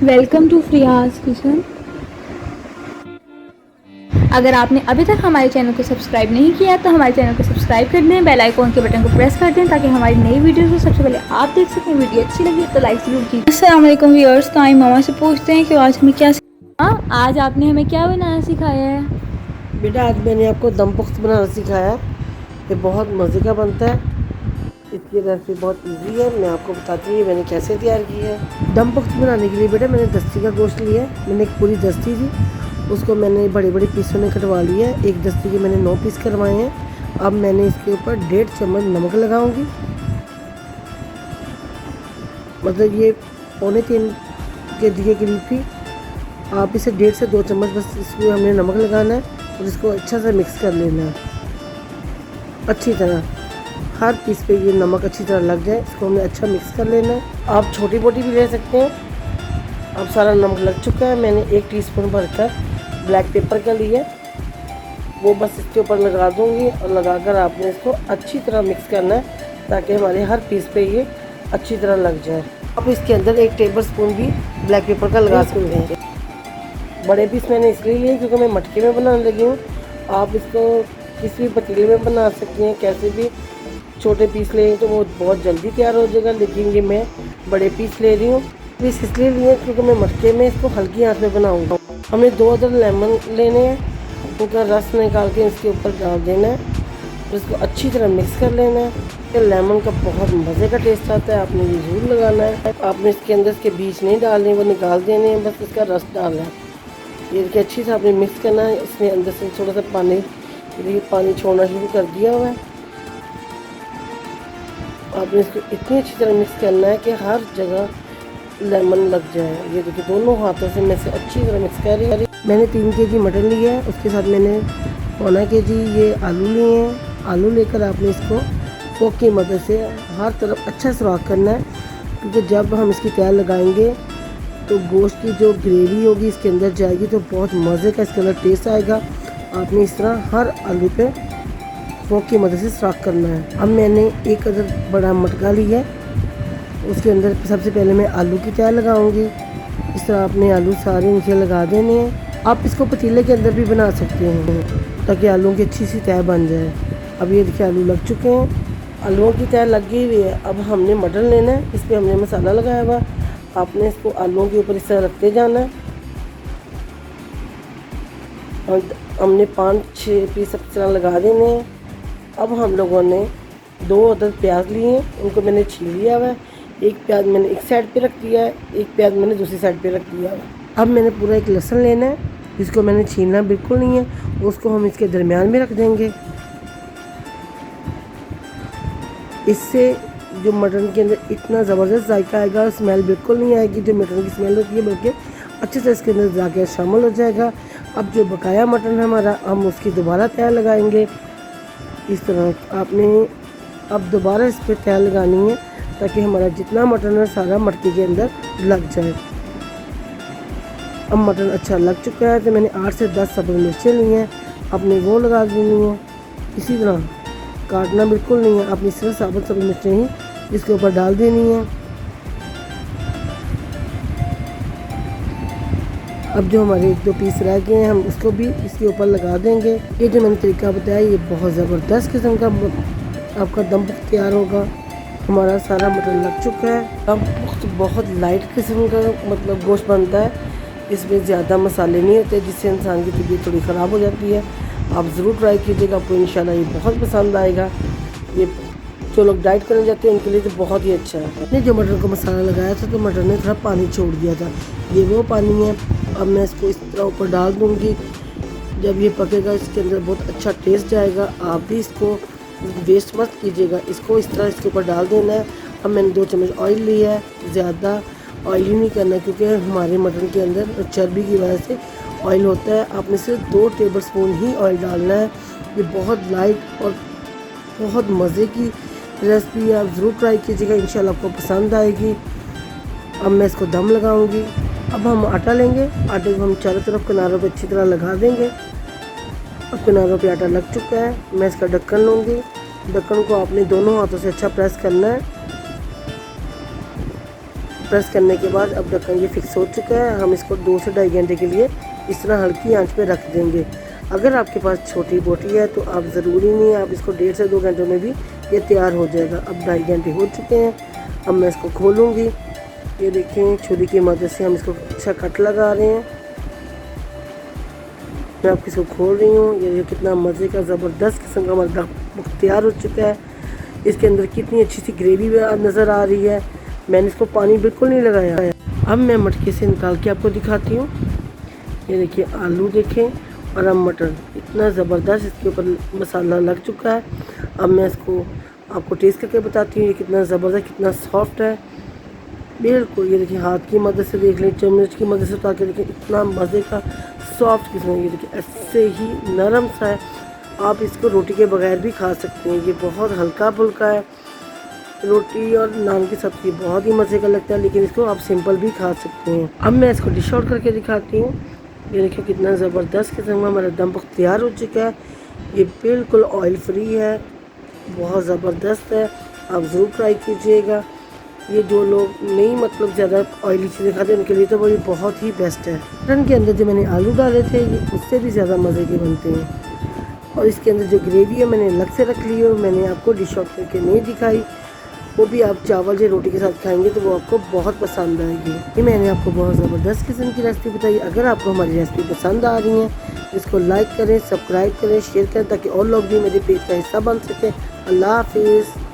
Welcome to फ्रियाज kitchen. अगर आपने अभी तक हमारे चैनल को सब्सक्राइब नहीं किया तो हमारे चैनल को सब्सक्राइब कर दें, बेल आइकॉन के बटन को प्रेस कर दें ताकि हमारी नई वीडियो को सबसे पहले आप देख सकें। वीडियो अच्छी लगी तो लाइक ज़रूर कीजिए। अस्सलाम वालेकुम व्यूअर्स। तो आई मामा से पूछते हैं कि आज हमें क्या आज आपने हमें क्या बनाना सिखाया है। बेटा आज मैंने आपको दम पुख्त बनाना सिखाया है। ये बहुत मज़े का बनता है। इसकी रेसिपी बहुत इजी है। मैं आपको बताती हूँ मैंने कैसे तैयार की है। दम पुख्त बनाने के लिए बेटा मैंने दस्ती का गोश्त लिया है। मैंने एक पूरी दस्ती थी, उसको मैंने बड़े बड़े पीसों में कटवा लिया है। एक दस्ती के मैंने 9 पीस करवाए हैं। अब मैंने इसके ऊपर 1.5 चम्मच नमक लगाऊंगी। मतलब ये 2.25 kg के करीब थी। आप इसे 1.5 से 2 चम्मच बस इसमें हमने नमक लगाना है और इसको अच्छा से मिक्स कर लेना है अच्छी तरह। हर पीस पे ये नमक अच्छी तरह लग जाए, इसको हमने अच्छा मिक्स कर लेना है। आप छोटी बोटी भी ले सकते हैं। अब सारा नमक लग चुका है। मैंने 1 टीस्पून भरकर ब्लैक पेपर का लिया, वो बस इसके ऊपर लगा दूंगी और लगाकर आपने इसको अच्छी तरह मिक्स करना है ताकि हमारे हर पीस पे ये अच्छी तरह लग जाए। अब इसके अंदर 1 टेबल स्पून भी ब्लैक पेपर का लगा सकते हैं। बड़े पीस मैंने इसलिए लिए क्योंकि मैं मटके में बनाने लगी हूँ। आप इसको किसी भी पतीले में बना सकते हैं। कैसे भी छोटे पीस लें तो वो बहुत जल्दी तैयार हो जाएगा, लेकिन ये मैं बड़े पीस ले रही हूँ। पीस इसलिए लिए क्योंकि मैं मटके में इसको हल्की आंच में बनाऊँगा। हमने 2 अदर लेमन लेने हैं, उनका रस निकाल के इसके ऊपर डाल देना है और इसको अच्छी तरह मिक्स कर लेना है। ये लेमन का बहुत मज़े का टेस्ट आता है, आपने ये ज़रूर लगाना है। आपने इसके अंदर इसके बीज नहीं डालने, वो निकाल देने हैं, बस इसका रस डालना है। ये देखिए अच्छी से आपने मिक्स करना है। इसमें अंदर से थोड़ा सा पानी छोड़ना शुरू कर दिया हुआ है। आपने इसको इतनी अच्छी तरह मिक्स करना है कि हर जगह लेमन लग जाए। ये देखिए दोनों हाथों से मैं इसे अच्छी तरह मिक्स कर रही हूँ। मैंने 3 kg मटन लिया है, उसके साथ मैंने 1.25 kg ये आलू लिए हैं। आलू लेकर आपने इसको फोक की मदद से हर तरफ अच्छा सुराख करना है, क्योंकि जब हम इसकी तैयार लगाएंगे तो गोश्त की जो ग्रेवी होगी इसके अंदर जाएगी तो बहुत मज़े का इसके अंदर टेस्ट आएगा। आपने इस तरह हर आलू पे फोक की मदद से सुराख करना है। अब मैंने 1 अदर बड़ा मटका लिया है, उसके अंदर सबसे पहले मैं आलू की तैयार लगाऊंगी। इस तरह आपने आलू सारे नीचे लगा देने हैं। आप इसको पतीले के अंदर भी बना सकते हैं ताकि आलूओं की अच्छी सी तैयार बन जाए। अब ये देखिए आलू लग चुके हैं, आलूओं की तैयार लगी हुई है। अब हमने मटन लेना है, इस पर हमने मसाला लगाया हुआ। आपने इसको आलूओं के ऊपर इस तरह रखते जाना है और हमने 5-6 पीस इस तरह लगा देने हैं। अब हम लोगों ने 2 अदर प्याज लिए हैं, उनको मैंने छील लिया हुआ है। एक प्याज मैंने एक साइड पे रख दिया है, एक प्याज मैंने दूसरी साइड पे रख दिया है। अब मैंने पूरा 1 लहसुन लेना है, जिसको मैंने छीलना बिल्कुल नहीं है, उसको हम इसके दरमियान में रख देंगे। इससे जो मटन के अंदर इतना ज़बरदस्त जायका आएगा, स्मेल बिल्कुल नहीं आएगी जो मटन की स्मेल होती है, बल्कि अच्छे से इसके अंदर जाके शामिल हो जाएगा। अब जो बकाया मटन है हमारा, हम उसकी दोबारा तैयार लगाएंगे। इस तरह आपने अब दोबारा इस पर तैयार लगानी है ताकि हमारा जितना मटन है सारा मटके के अंदर लग जाए। अब मटन अच्छा लग चुका है तो मैंने 8 से 10 सब्ज़ मिर्चें ली हैं, आपने वो लगा देनी है। इसी तरह काटना बिल्कुल नहीं है, आपने सिर्फ साबुत सब्ज़ मिर्चें ही इसके ऊपर डाल देनी है। अब जो हमारे 1-2 पीस रह गए हैं हम उसको भी इसके ऊपर लगा देंगे। ये जो मैंने तरीका बताया ये बहुत ज़बरदस्त किस्म का आपका दम पुख्त तैयार होगा। हमारा सारा मटन लग चुका है। दम पुख्त बहुत लाइट किस्म का मतलब गोश्त बनता है, इसमें ज़्यादा मसाले नहीं होते जिससे इंसान की तबीयत थोड़ी ख़राब हो जाती है। आप ज़रूर ट्राई कीजिएगा, आपको इंशाल्लाह ये बहुत पसंद आएगा। ये जो लोग डाइट करने जाते हैं उनके लिए तो बहुत ही अच्छा है। मैंने जो मटन को मसाला लगाया था तो मटन ने थोड़ा पानी छोड़ दिया था, ये वो पानी है। अब मैं इसको इस तरह ऊपर डाल दूँगी। जब ये पकेगा इसके अंदर बहुत अच्छा टेस्ट जाएगा। आप भी इसको वेस्ट मत कीजिएगा, इसको इस तरह इसके ऊपर डाल देना है। अब मैंने 2 चम्मच ऑयल लिया है, ज़्यादा ऑयली नहीं करना क्योंकि हमारे मटन के अंदर चर्बी की वजह से ऑयल होता है। आपने सिर्फ 2 टेबल स्पून ही ऑयल डालना है। ये बहुत लाइट और बहुत मज़े की रेसिपी है, आप ज़रूर ट्राई कीजिएगा, इंशाल्लाह आपको पसंद आएगी। अब मैं इसको दम लगाऊंगी। अब हम आटा लेंगे, आटे को हम चारों तरफ किनारों पे अच्छी तरह लगा देंगे। अब किनारों पे आटा लग चुका है, मैं इसका ढक्कन लूँगी। ढक्कन को आपने दोनों हाथों से अच्छा प्रेस करना है। प्रेस करने के बाद अब ढक्कन ये फिक्स हो चुका है। हम इसको 2 से ढाई घंटे के लिए इस तरह हल्की आंच पे रख देंगे। अगर आपके पास छोटी बोटी है तो आप ज़रूरी नहीं है, आप इसको 1.5 से 2 घंटों में भी ये तैयार हो जाएगा। अब 2.5 घंटे हो चुके हैं। अब मैं इसको खोलूँगी। ये देखें छुरी की मदद से हम इसको अच्छा कट लगा रहे हैं। मैं आपको इसको खोल रही हूँ। ये कितना मज़े का ज़बरदस्त किस्म का हमारा दम तैयार हो चुका है। इसके अंदर कितनी अच्छी सी ग्रेवी नज़र आ रही है। मैंने इसको पानी बिल्कुल नहीं लगाया है। अब मैं मटके से निकाल के आपको दिखाती हूँ। ये देखिए आलू देखें और अब मटर, इतना ज़बरदस्त इसके ऊपर मसाला लग चुका है। अब मैं इसको आपको टेस्ट करके बताती हूँ ये कितना ज़बरदस्त, कितना सॉफ्ट है बिल्कुल। ये देखिए हाथ की मदद से देख लें, चम्मच की मदद से उतार के देखिए इतना मज़े का सॉफ्ट किस्म। ये देखिए ऐसे ही नरम सा है। आप इसको रोटी के बगैर भी खा सकते हैं। ये बहुत हल्का फुल्का है, रोटी और नान के साथ ये बहुत ही मज़े का लगता है, लेकिन इसको आप सिंपल भी खा सकते हैं। अब मैं इसको डिश आउट करके दिखाती हूँ। ये देखिए कितना ज़बरदस्त किस्म का हमारा दम तैयार हो चुका है। ये बिल्कुल ऑयल फ्री है, बहुत ज़बरदस्त है। आप ज़रूर ट्राई कीजिएगा। ये जो लोग नहीं मतलब ज़्यादा ऑयली चीज़ें खाते हैं उनके लिए तो वो ये बहुत ही बेस्ट है। मटन के अंदर जो मैंने आलू डाले थे ये उससे भी ज़्यादा मज़े के बनते हैं। और इसके अंदर जो ग्रेवी है मैंने अलग से रख ली है, मैंने आपको डिश आउट करके नहीं दिखाई। वो भी आप चावल या रोटी के साथ खाएंगे तो वो आपको बहुत पसंद आएगी। ये मैंने आपको बहुत ज़बरदस्त किस्म की रेसिपी बताई। अगर आपको हमारी रेसिपी पसंद आ रही है इसको लाइक करें, सब्सक्राइब करें, शेयर करें ताकि और लोग भी मेरे पेज का हिस्सा बन सकें। अल्लाह हाफिज़।